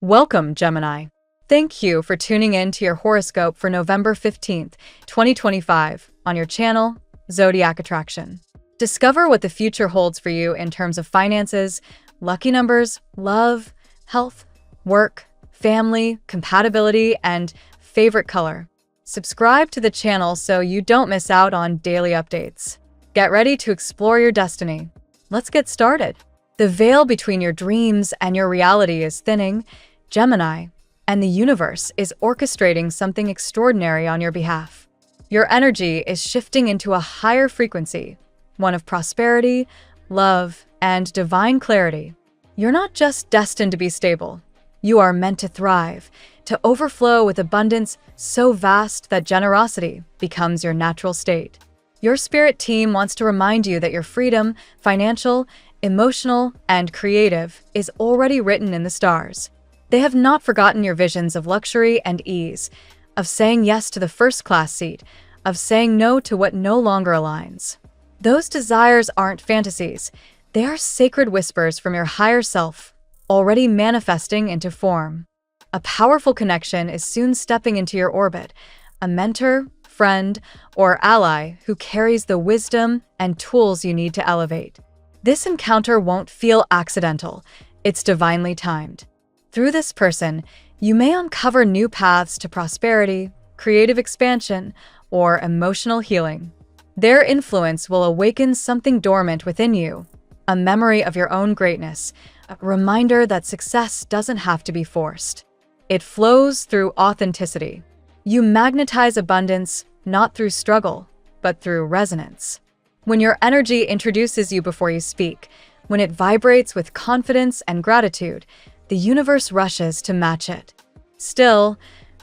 Welcome, Gemini. Thank you for tuning in to your horoscope for November 15th, 2025, on your channel, Zodiac Attraction. Discover what the future holds for you in terms of finances, lucky numbers, love, health, work, family, compatibility, and favorite color. Subscribe to the channel so you don't miss out on daily updates. Get ready to explore your destiny. Let's get started. The veil between your dreams and your reality is thinning, Gemini, and the universe is orchestrating something extraordinary on your behalf. Your energy is shifting into a higher frequency, one of prosperity, love, and divine clarity. You're not just destined to be stable. You are meant to thrive, to overflow with abundance so vast that generosity becomes your natural state. Your spirit team wants to remind you that your freedom, financial, emotional, and creative, is already written in the stars. They have not forgotten your visions of luxury and ease, of saying yes to the first-class seat, of saying no to what no longer aligns. Those desires aren't fantasies. They are sacred whispers from your higher self, already manifesting into form. A powerful connection is soon stepping into your orbit, a mentor, friend, or ally who carries the wisdom and tools you need to elevate. This encounter won't feel accidental. It's divinely timed. Through this person, you may uncover new paths to prosperity, creative expansion, or emotional healing. Their influence will awaken something dormant within you, a memory of your own greatness, a reminder that success doesn't have to be forced. It flows through authenticity. You magnetize abundance not through struggle, but through resonance. When your energy introduces you before you speak, when it vibrates with confidence and gratitude, the universe rushes to match it. Still,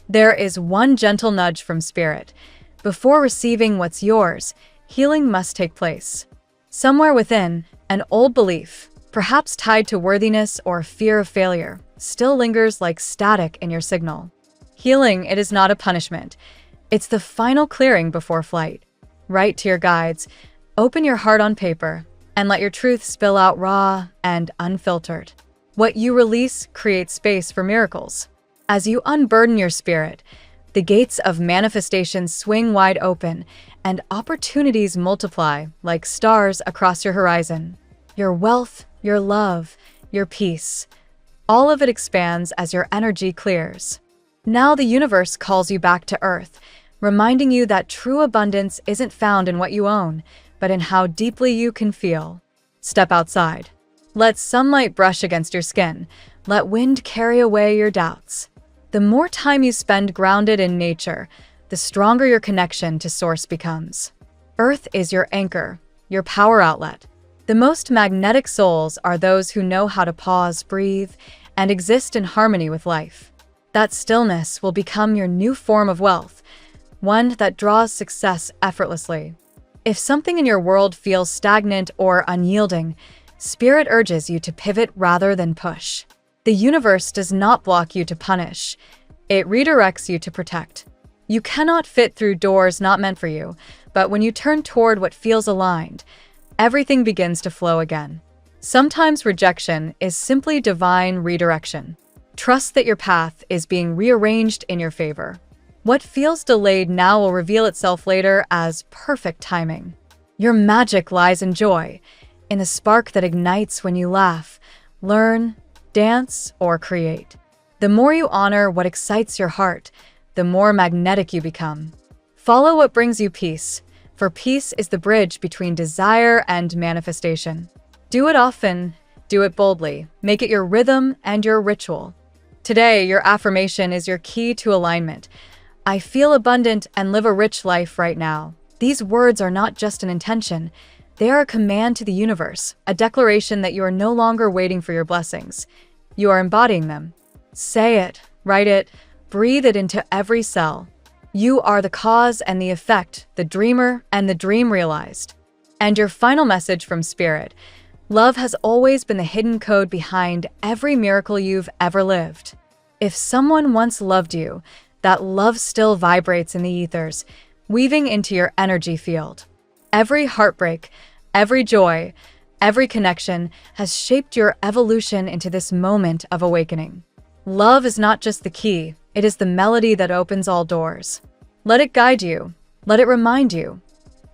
there is one gentle nudge from spirit. Before receiving what's yours, healing must take place. Somewhere within, an old belief, perhaps tied to worthiness or fear of failure, still lingers like static in your signal. Healing, it is not a punishment. It's the final clearing before flight. Write to your guides, open your heart on paper, and let your truth spill out raw and unfiltered. What you release creates space for miracles. As you unburden your spirit, the gates of manifestation swing wide open, and opportunities multiply like stars across your horizon. Your wealth, your love, your peace, all of it expands as your energy clears. Now the universe calls you back to earth, reminding you that true abundance isn't found in what you own, but in how deeply you can feel. Step outside. Let sunlight brush against your skin. Let wind carry away your doubts. The more time you spend grounded in nature, the stronger your connection to source becomes. Earth is your anchor, your power outlet. The most magnetic souls are those who know how to pause, breathe, and exist in harmony with life. That stillness will become your new form of wealth, one that draws success effortlessly. If something in your world feels stagnant or unyielding, spirit urges you to pivot rather than push. The universe does not block you to punish. It redirects you to protect. You cannot fit through doors not meant for you, but when you turn toward what feels aligned, everything begins to flow again. Sometimes rejection is simply divine redirection. Trust that your path is being rearranged in your favor. What feels delayed now will reveal itself later as perfect timing. Your magic lies in joy, in the spark that ignites when you laugh, learn, dance, or create. The more you honor what excites your heart, the more magnetic you become. Follow what brings you peace, for peace is the bridge between desire and manifestation. Do it often, do it boldly, make it your rhythm and your ritual. Today, your affirmation is your key to alignment. I feel abundant and live a rich life right now. These words are not just an intention. They are a command to the universe, a declaration that you are no longer waiting for your blessings. You are embodying them. Say it, write it, breathe it into every cell. You are the cause and the effect, the dreamer and the dream realized. And your final message from Spirit: love has always been the hidden code behind every miracle you've ever lived. If someone once loved you, that love still vibrates in the ethers, weaving into your energy field. Every heartbreak, every joy, every connection has shaped your evolution into this moment of awakening. Love is not just the key, it is the melody that opens all doors. Let it guide you. Let it remind you.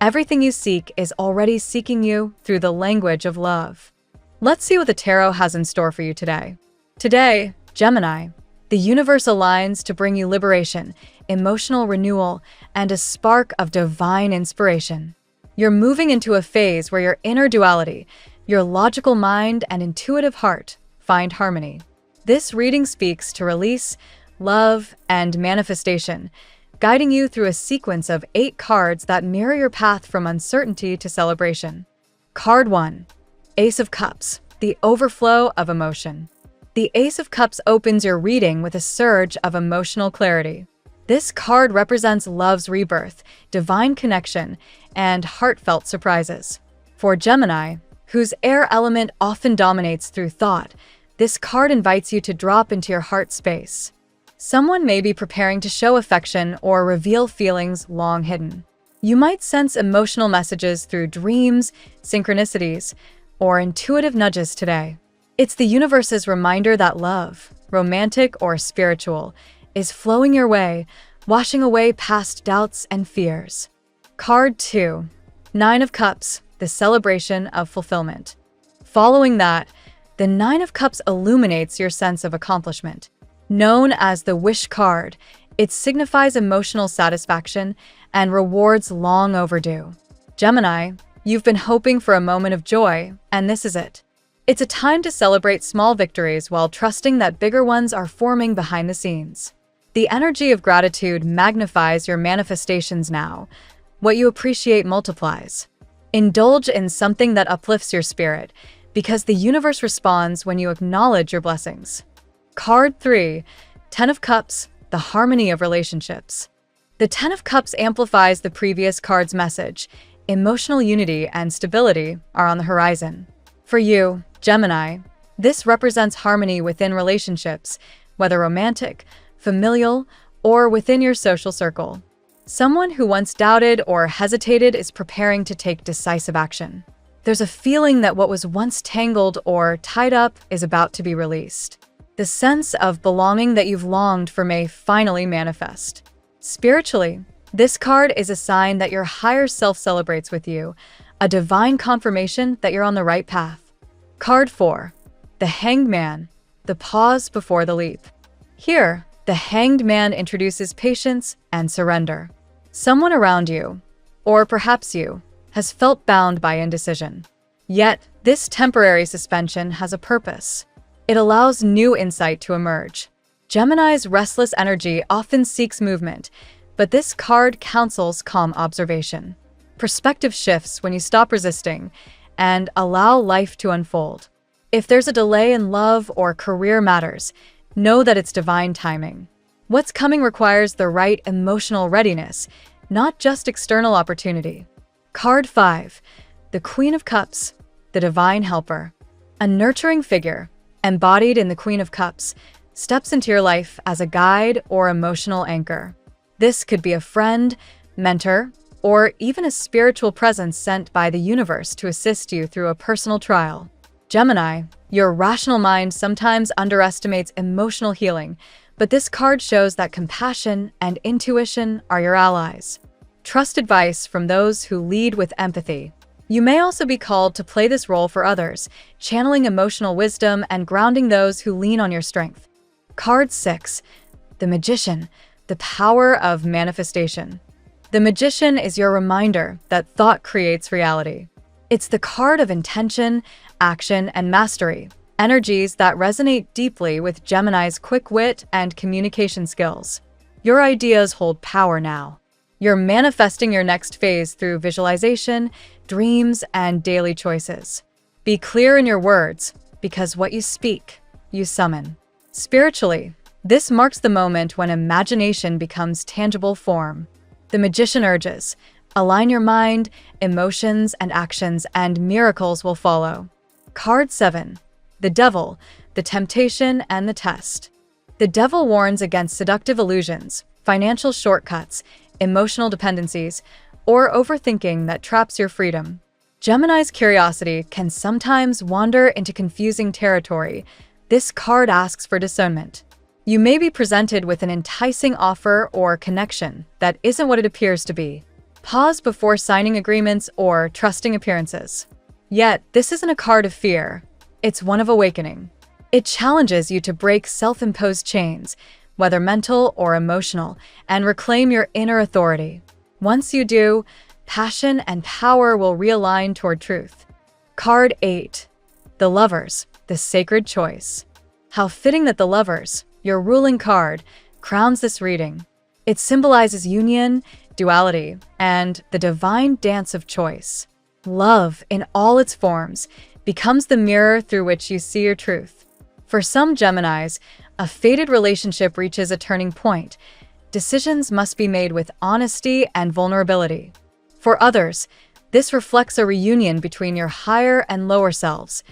Everything you seek is already seeking you through the language of love. Let's see what the tarot has in store for you today. Today, Gemini, the universe aligns to bring you liberation, emotional renewal, and a spark of divine inspiration. You're moving into a phase where your inner duality, your logical mind and intuitive heart find harmony. This reading speaks to release, love, and manifestation, guiding you through a sequence of 8 cards that mirror your path from uncertainty to celebration. Card 1. Ace of Cups, the overflow of emotion. The Ace of Cups opens your reading with a surge of emotional clarity. This card represents love's rebirth, divine connection, and heartfelt surprises. For Gemini, whose air element often dominates through thought, this card invites you to drop into your heart space. Someone may be preparing to show affection or reveal feelings long hidden. You might sense emotional messages through dreams, synchronicities, or intuitive nudges today. It's the universe's reminder that love, romantic or spiritual, is flowing your way, washing away past doubts and fears. Card 2. 9 of Cups, the celebration of fulfillment. Following that, the 9 of Cups illuminates your sense of accomplishment. Known as the Wish card, it signifies emotional satisfaction and rewards long overdue. Gemini, you've been hoping for a moment of joy, and this is it. It's a time to celebrate small victories while trusting that bigger ones are forming behind the scenes. The energy of gratitude magnifies your manifestations now. What you appreciate multiplies. Indulge in something that uplifts your spirit, because the universe responds when you acknowledge your blessings. Card 3. 10 of Cups, the harmony of relationships. The 10 of Cups amplifies the previous card's message. Emotional unity and stability are on the horizon. For you, Gemini, this represents harmony within relationships, whether romantic, familial, or within your social circle. Someone who once doubted or hesitated is preparing to take decisive action. There's a feeling that what was once tangled or tied up is about to be released. The sense of belonging that you've longed for may finally manifest. Spiritually, this card is a sign that your higher self celebrates with you, a divine confirmation that you're on the right path. Card 4. The Hanged Man, the pause before the leap. Here, the Hanged Man introduces patience and surrender. Someone around you, or perhaps you, has felt bound by indecision. Yet, this temporary suspension has a purpose. It allows new insight to emerge. Gemini's restless energy often seeks movement, but this card counsels calm observation. Perspective shifts when you stop resisting and allow life to unfold. If there's a delay in love or career matters, know that it's divine timing. What's coming requires the right emotional readiness, not just external opportunity. Card 5. The Queen of Cups, the divine helper. A nurturing figure, embodied in the Queen of Cups, steps into your life as a guide or emotional anchor. This could be a friend, mentor, or even a spiritual presence sent by the universe to assist you through a personal trial. Gemini, your rational mind sometimes underestimates emotional healing, but this card shows that compassion and intuition are your allies. Trust advice from those who lead with empathy. You may also be called to play this role for others, channeling emotional wisdom and grounding those who lean on your strength. Card 6. The Magician, the power of manifestation. The Magician is your reminder that thought creates reality. It's the card of intention, action, and mastery, energies that resonate deeply with Gemini's quick wit and communication skills. Your ideas hold power now. You're manifesting your next phase through visualization, dreams, and daily choices. Be clear in your words, because what you speak, you summon. Spiritually, this marks the moment when imagination becomes tangible form. The Magician urges, align your mind, emotions, and actions, and miracles will follow. Card 7. The Devil, the temptation and the test. The Devil warns against seductive illusions, financial shortcuts, emotional dependencies, or overthinking that traps your freedom. Gemini's curiosity can sometimes wander into confusing territory. This card asks for discernment. You may be presented with an enticing offer or connection that isn't what it appears to be. Pause before signing agreements or trusting appearances. Yet, this isn't a card of fear. It's one of awakening. It challenges you to break self-imposed chains, whether mental or emotional, and reclaim your inner authority. Once you do, passion and power will realign toward truth. Card 8. The Lovers, the Sacred Choice. How fitting that the Lovers, your ruling card, crowns this reading. It symbolizes union, duality, and the divine dance of choice. Love, in all its forms, becomes the mirror through which you see your truth. For some Geminis, a fated relationship reaches a turning point. Decisions must be made with honesty and vulnerability. For others, this reflects a reunion between your higher and lower selves,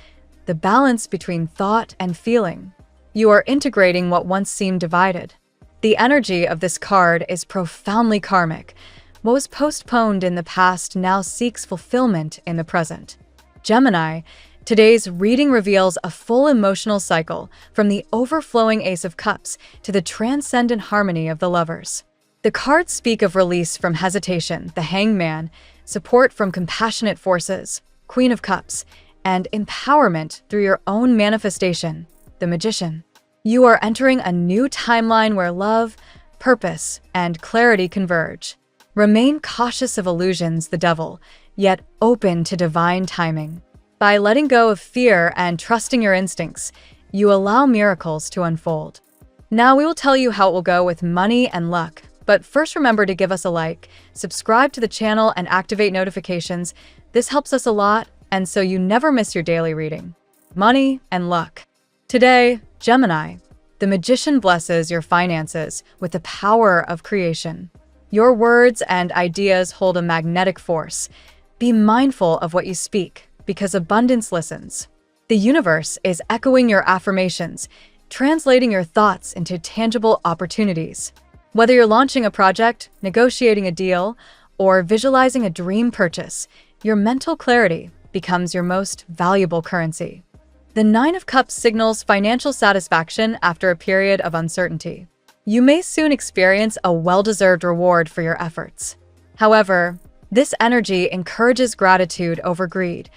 the balance between thought and feeling. You are integrating what once seemed divided. The energy of this card is profoundly karmic. What was postponed in the past now seeks fulfillment in the present. Gemini, today's reading reveals a full emotional cycle, from the overflowing Ace of Cups to the transcendent harmony of the Lovers. The cards speak of release from hesitation, the Hangman, support from compassionate forces, Queen of Cups, and empowerment through your own manifestation, the Magician. You are entering a new timeline where love, purpose, and clarity converge. Remain cautious of illusions, the Devil, yet open to divine timing. By letting go of fear and trusting your instincts, you allow miracles to unfold. Now we will tell you how it will go with money and luck. But first, remember to give us a like, subscribe to the channel, and activate notifications. This helps us a lot, and so you never miss your daily reading. Money and luck. Today, Gemini, the Magician blesses your finances with the power of creation. Your words and ideas hold a magnetic force. Be mindful of what you speak, because abundance listens. The universe is echoing your affirmations, translating your thoughts into tangible opportunities. Whether you're launching a project, negotiating a deal, or visualizing a dream purchase, your mental clarity becomes your most valuable currency. The Nine of Cups signals financial satisfaction after a period of uncertainty. You may soon experience a well-deserved reward for your efforts. However, this energy encourages gratitude over greed.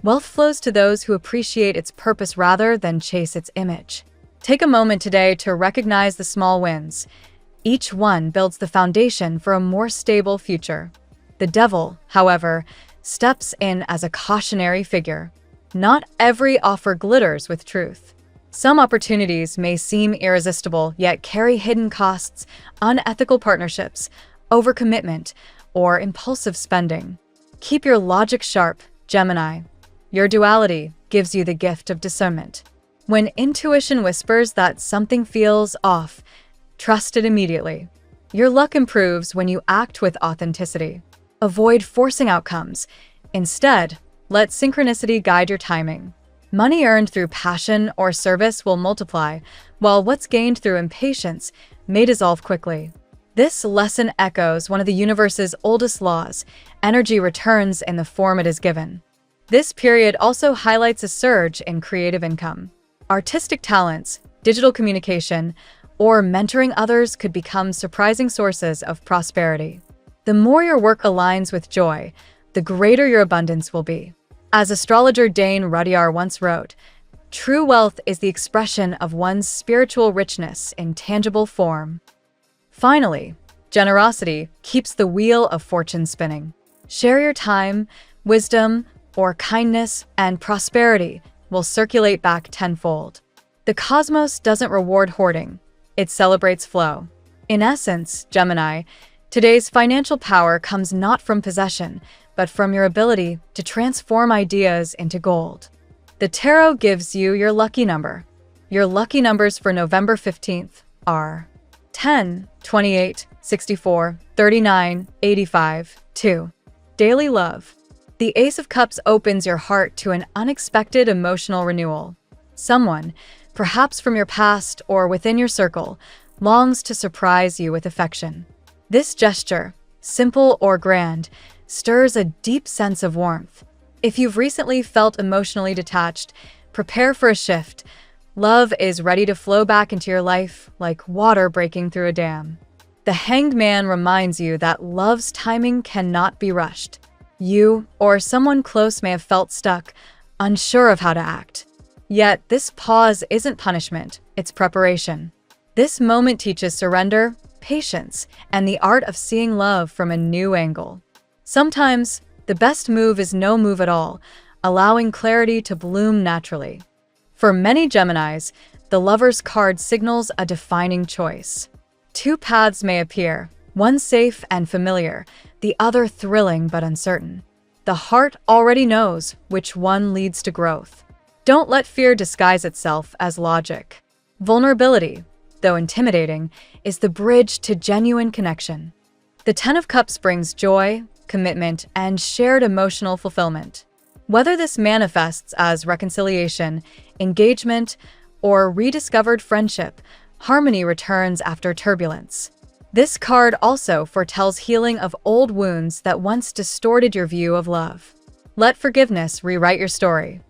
Wealth flows to those who appreciate its purpose rather than chase its image. Take a moment today to recognize the small wins. Each one builds the foundation for a more stable future. The Devil, however, steps in as a cautionary figure. Not every offer glitters with truth. Some opportunities may seem irresistible, yet carry hidden costs, unethical partnerships, overcommitment, or impulsive spending. Keep your logic sharp, Gemini. Your duality gives you the gift of discernment. When intuition whispers that something feels off, trust it immediately. Your luck improves when you act with authenticity. Avoid forcing outcomes. Instead, let synchronicity guide your timing. Money earned through passion or service will multiply, while what's gained through impatience may dissolve quickly. This lesson echoes one of the universe's oldest laws: energy returns in the form it is given. This period also highlights a surge in creative income. Artistic talents, digital communication, or mentoring others could become surprising sources of prosperity. The more your work aligns with joy, the greater your abundance will be. As astrologer Dane Rudyard once wrote, "True wealth is the expression of one's spiritual richness in tangible form." Finally, generosity keeps the wheel of fortune spinning. Share your time, wisdom, or kindness, and prosperity will circulate back tenfold. The cosmos doesn't reward hoarding, it celebrates flow. In essence, Gemini, today's financial power comes not from possession, but from your ability to transform ideas into gold. The tarot gives you your lucky number. Your lucky numbers for November 15th are 10, 28, 64, 39, 85, 2. Daily love. The Ace of Cups opens your heart to an unexpected emotional renewal. Someone, perhaps from your past or within your circle, longs to surprise you with affection. This gesture, simple or grand, stirs a deep sense of warmth. If you've recently felt emotionally detached, prepare for a shift. Love is ready to flow back into your life like water breaking through a dam. The Hanged Man reminds you that love's timing cannot be rushed. You or someone close may have felt stuck, unsure of how to act. Yet, this pause isn't punishment, it's preparation. This moment teaches surrender, patience, and the art of seeing love from a new angle. Sometimes, the best move is no move at all, allowing clarity to bloom naturally. For many Geminis, the Lover's card signals a defining choice. Two paths may appear, one safe and familiar, the other thrilling but uncertain. The heart already knows which one leads to growth. Don't let fear disguise itself as logic. Vulnerability, though intimidating, is the bridge to genuine connection. The Ten of Cups brings joy, commitment, and shared emotional fulfillment. Whether this manifests as reconciliation, engagement, or rediscovered friendship, harmony returns after turbulence. This card also foretells healing of old wounds that once distorted your view of love. Let forgiveness rewrite your story.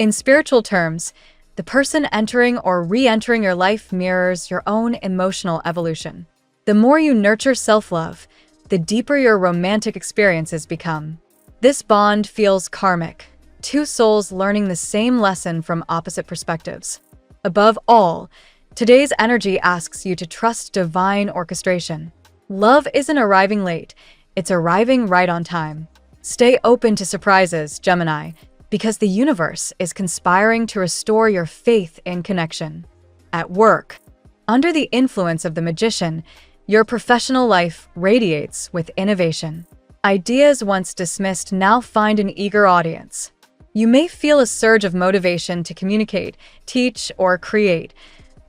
In spiritual terms, the person entering or re-entering your life mirrors your own emotional evolution. The more you nurture self-love, the deeper your romantic experiences become. This bond feels karmic, two souls learning the same lesson from opposite perspectives. Above all, today's energy asks you to trust divine orchestration. Love isn't arriving late, it's arriving right on time. Stay open to surprises, Gemini, because the universe is conspiring to restore your faith in connection. At work, under the influence of the Magician, your professional life radiates with innovation. Ideas once dismissed now find an eager audience. You may feel a surge of motivation to communicate, teach, or create,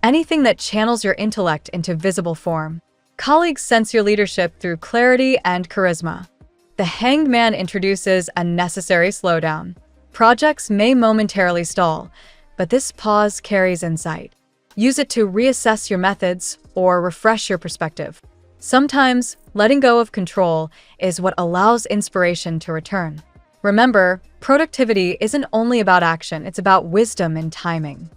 anything that channels your intellect into visible form. Colleagues sense your leadership through clarity and charisma. The Hanged Man introduces a necessary slowdown. Projects may momentarily stall, but this pause carries insight. Use it to reassess your methods or refresh your perspective. Sometimes, letting go of control is what allows inspiration to return. Remember, productivity isn't only about action, it's about wisdom and timing.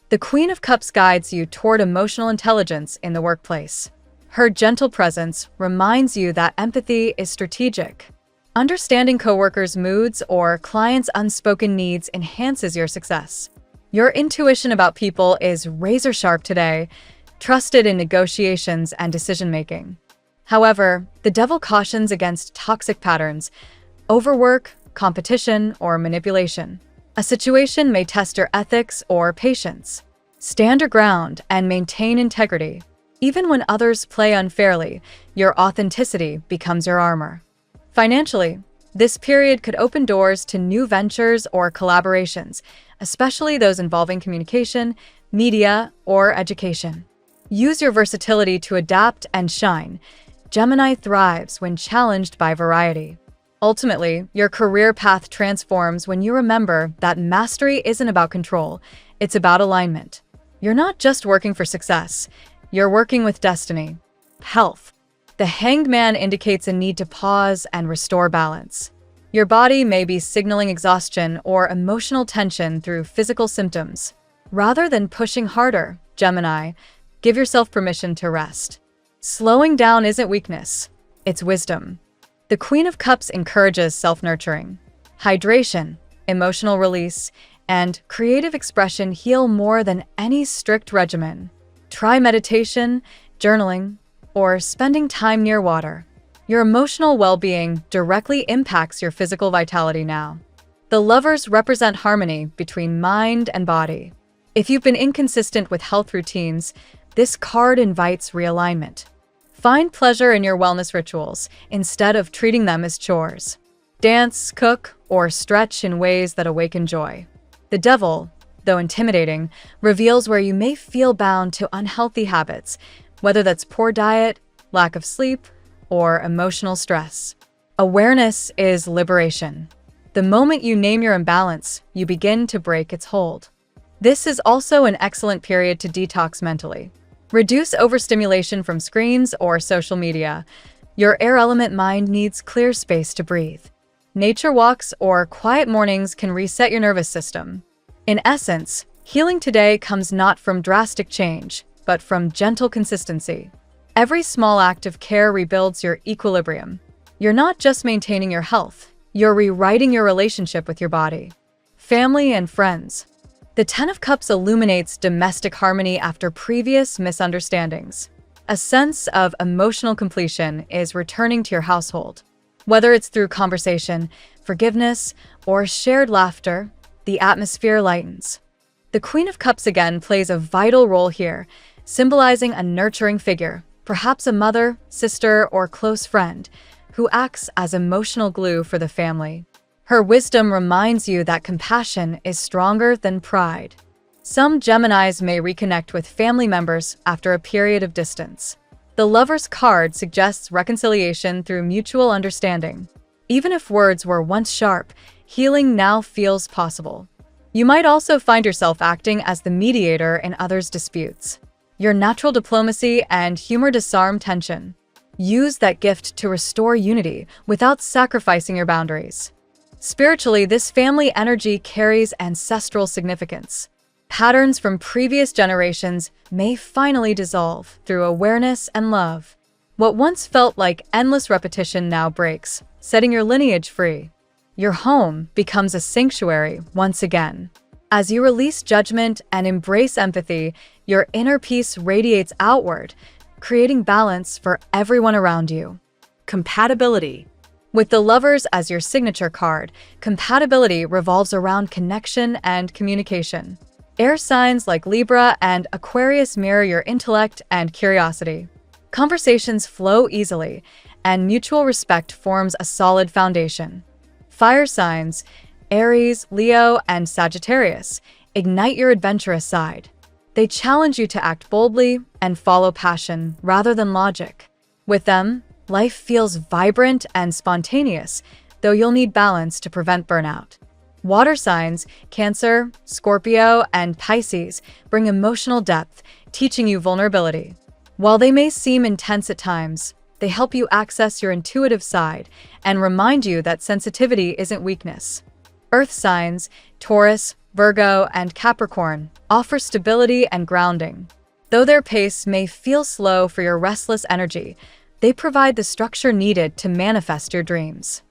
The Queen of Cups guides you toward emotional intelligence in the workplace. Her gentle presence reminds you that empathy is strategic. Understanding coworkers' moods or clients' unspoken needs enhances your success. Your intuition about people is razor-sharp today, trusted in negotiations and decision-making. However, the devil cautions against toxic patterns, overwork, competition, or manipulation. A situation may test your ethics or patience. Stand your ground and maintain integrity. Even when others play unfairly, your authenticity becomes your armor. Financially, this period could open doors to new ventures or collaborations, especially those involving communication, media, or education. Use your versatility to adapt and shine. Gemini thrives when challenged by variety. Ultimately, your career path transforms when you remember that mastery isn't about control, it's about alignment. You're not just working for success, you're working with destiny. Health. The Hanged Man indicates a need to pause and restore balance. Your body may be signaling exhaustion or emotional tension through physical symptoms. Rather than pushing harder, Gemini, give yourself permission to rest. Slowing down isn't weakness, it's wisdom. The Queen of Cups encourages self-nurturing. Hydration, emotional release, and creative expression heal more than any strict regimen. Try meditation, journaling, or spending time near water. Your emotional well-being directly impacts your physical vitality now. The Lovers represent harmony between mind and body. If you've been inconsistent with health routines, this card invites realignment. Find pleasure in your wellness rituals instead of treating them as chores. Dance, cook, or stretch in ways that awaken joy. The Devil, though intimidating, reveals where you may feel bound to unhealthy habits, whether that's poor diet, lack of sleep, or emotional stress. Awareness is liberation. The moment you name your imbalance, you begin to break its hold. This is also an excellent period to detox mentally. Reduce overstimulation from screens or social media. Your air element mind needs clear space to breathe. Nature walks or quiet mornings can reset your nervous system. In essence, Healing today comes not from drastic change, but from gentle consistency. Every small act of care rebuilds your equilibrium. You're not just maintaining your health, you're rewriting your relationship with your body. Family and friends. The Ten of Cups illuminates domestic harmony after previous misunderstandings. A sense of emotional completion is returning to your household. Whether it's through conversation, forgiveness, or shared laughter, the atmosphere lightens. The Queen of Cups again plays a vital role here, symbolizing a nurturing figure, perhaps a mother, sister, or close friend, who acts as emotional glue for the family. Her wisdom reminds you that compassion is stronger than pride. Some Geminis may reconnect with family members after a period of distance. The Lover's card suggests reconciliation through mutual understanding. Even if words were once sharp, healing now feels possible. You might also find yourself acting as the mediator in others' disputes. Your natural diplomacy and humor disarm tension. Use that gift to restore unity without sacrificing your boundaries. Spiritually, this family energy carries ancestral significance. Patterns from previous generations may finally dissolve through awareness and love. What once felt like endless repetition now breaks, setting your lineage free. Your home becomes a sanctuary once again. As you release judgment and embrace empathy, your inner peace radiates outward, creating balance for everyone around you. Compatibility. With the Lovers as your signature card, compatibility revolves around connection and communication. Air signs like Libra and Aquarius mirror your intellect and curiosity. Conversations flow easily, and mutual respect forms a solid foundation. Fire signs, Aries, Leo, and Sagittarius, ignite your adventurous side. They challenge you to act boldly and follow passion rather than logic. With them, life feels vibrant and spontaneous, though you'll need balance to prevent burnout. Water signs, Cancer, Scorpio, and Pisces, bring emotional depth, teaching you vulnerability. While they may seem intense at times, they help you access your intuitive side and remind you that sensitivity isn't weakness. Earth signs, Taurus, Virgo, and Capricorn, offer stability and grounding. Though their pace may feel slow for your restless energy, they provide the structure needed to manifest your dreams.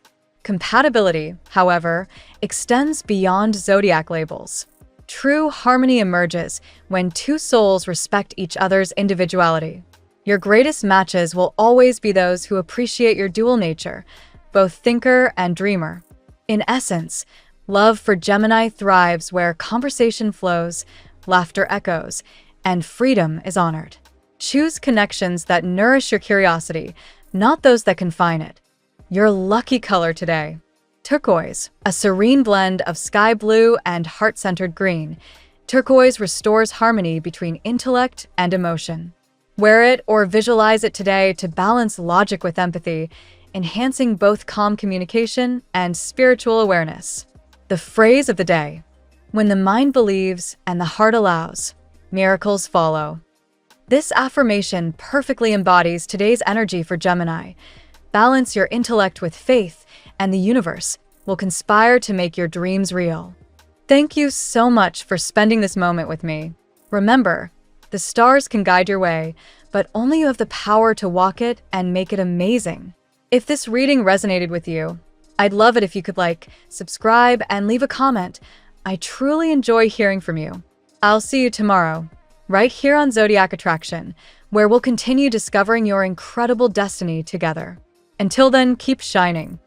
Compatibility, however, extends beyond zodiac labels. True harmony emerges when two souls respect each other's individuality. Your greatest matches will always be those who appreciate your dual nature, both thinker and dreamer. In essence, love for Gemini thrives where conversation flows, laughter echoes, and freedom is honored. Choose connections that nourish your curiosity, not those that confine it. Your lucky color today. Turquoise, a serene blend of sky blue and heart-centered green. Turquoise restores harmony between intellect and emotion. Wear it or visualize it today to balance logic with empathy, enhancing both calm communication and spiritual awareness. The phrase of the day: when the mind believes and the heart allows, miracles follow. This affirmation perfectly embodies today's energy for Gemini. Balance your intellect with faith, and the universe will conspire to make your dreams real. Thank you so much for spending this moment with me. Remember, the stars can guide your way, but only you have the power to walk it and make it amazing. If this reading resonated with you, I'd love it if you could subscribe, and leave a comment. I truly enjoy hearing from you. I'll see you tomorrow, right here on Zodiac Attraction, where we'll continue discovering your incredible destiny together. Until then, keep shining.